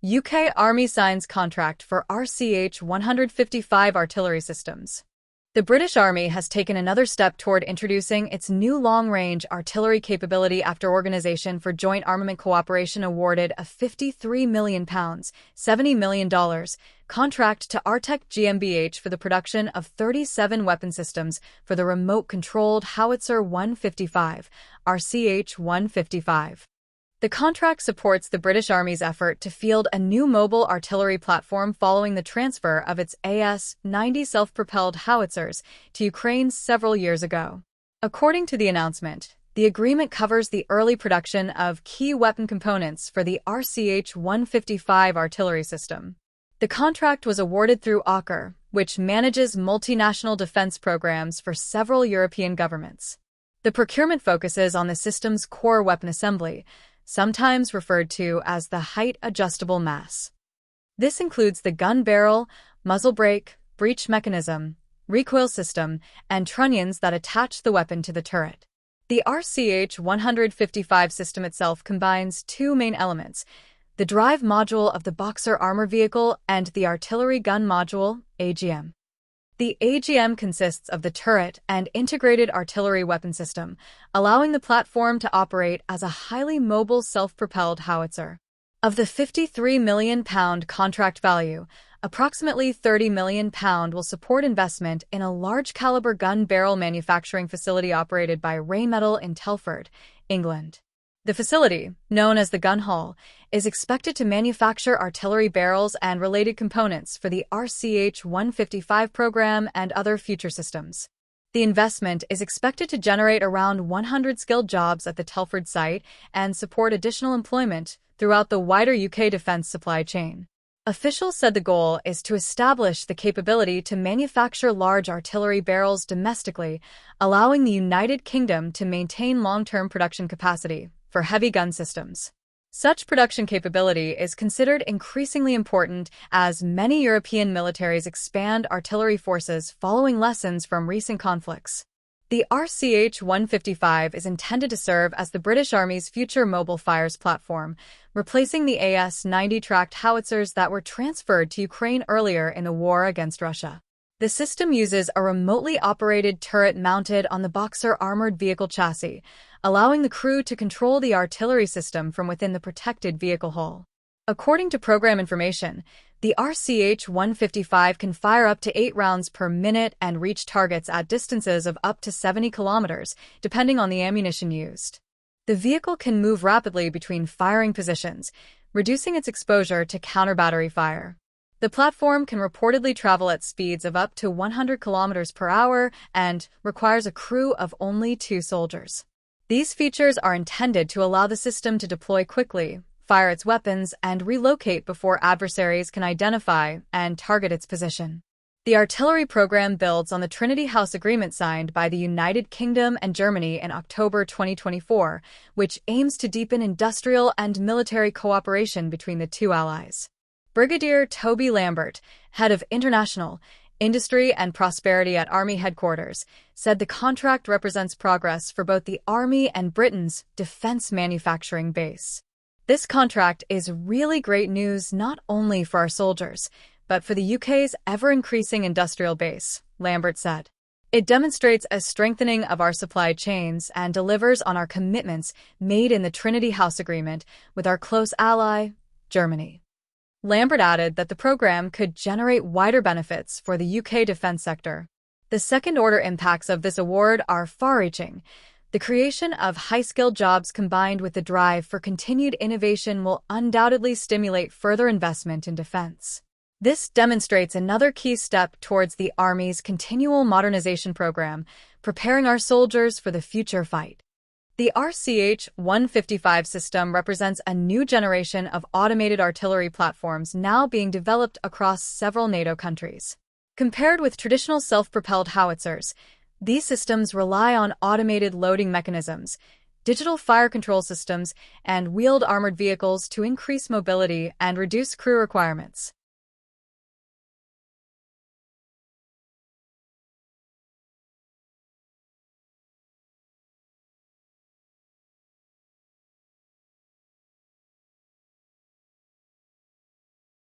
UK Army signs contract for RCH 155 artillery systems. The British Army has taken another step toward introducing its new long-range artillery capability after Organisation for Joint Armament Cooperation awarded a £53 million $70 million contract to ARTEC GmbH for the production of 37 weapon systems for the remote-controlled howitzer 155, RCH 155. The contract supports the British Army's effort to field a new mobile artillery platform following the transfer of its AS-90 self-propelled howitzers to Ukraine several years ago. According to the announcement, the agreement covers the early production of key weapon components for the RCH 155 artillery system. The contract was awarded through OCCAR, which manages multinational defense programs for several European governments. The procurement focuses on the system's core weapon assembly, sometimes referred to as the height-adjustable mass. This includes the gun barrel, muzzle brake, breech mechanism, recoil system, and trunnions that attach the weapon to the turret. The RCH 155 system itself combines two main elements: the drive module of the Boxer armor vehicle and the artillery gun module, AGM. The AGM consists of the turret and integrated artillery weapon system, allowing the platform to operate as a highly mobile self-propelled howitzer. Of the £53 million contract value, approximately £30 million will support investment in a large-caliber gun barrel manufacturing facility operated by Rheinmetall in Telford, England. The facility, known as the Gun Hall, is expected to manufacture artillery barrels and related components for the RCH 155 program and other future systems. The investment is expected to generate around 100 skilled jobs at the Telford site and support additional employment throughout the wider UK defense supply chain. Officials said the goal is to establish the capability to manufacture large artillery barrels domestically, allowing the United Kingdom to maintain long-term production capacity for heavy gun systems. Such production capability is considered increasingly important as many European militaries expand artillery forces following lessons from recent conflicts. The RCH 155 is intended to serve as the British Army's future mobile fires platform, replacing the AS-90 tracked howitzers that were transferred to Ukraine earlier in the war against Russia. The system uses a remotely operated turret mounted on the Boxer armored vehicle chassis, allowing the crew to control the artillery system from within the protected vehicle hull. According to program information, the RCH 155 can fire up to 8 rounds per minute and reach targets at distances of up to 70 kilometers, depending on the ammunition used. The vehicle can move rapidly between firing positions, reducing its exposure to counter-battery fire. The platform can reportedly travel at speeds of up to 100 kilometers per hour and requires a crew of only 2 soldiers. These features are intended to allow the system to deploy quickly, fire its weapons, and relocate before adversaries can identify and target its position. The artillery program builds on the Trinity House Agreement signed by the United Kingdom and Germany in October 2024, which aims to deepen industrial and military cooperation between the two allies. Brigadier Toby Lambert, head of International Industry and Prosperity at Army Headquarters, said the contract represents progress for both the Army and Britain's defense manufacturing base. This contract is really great news not only for our soldiers, but for the UK's ever-increasing industrial base, Lambert said. It demonstrates a strengthening of our supply chains and delivers on our commitments made in the Trinity House Agreement with our close ally, Germany. Lambert added that the program could generate wider benefits for the UK defense sector. The second-order impacts of this award are far-reaching. The creation of high-skilled jobs combined with the drive for continued innovation will undoubtedly stimulate further investment in defense. This demonstrates another key step towards the Army's continual modernization program, preparing our soldiers for the future fight. The RCH 155 system represents a new generation of automated artillery platforms now being developed across several NATO countries. Compared with traditional self-propelled howitzers, these systems rely on automated loading mechanisms, digital fire control systems, and wheeled armored vehicles to increase mobility and reduce crew requirements.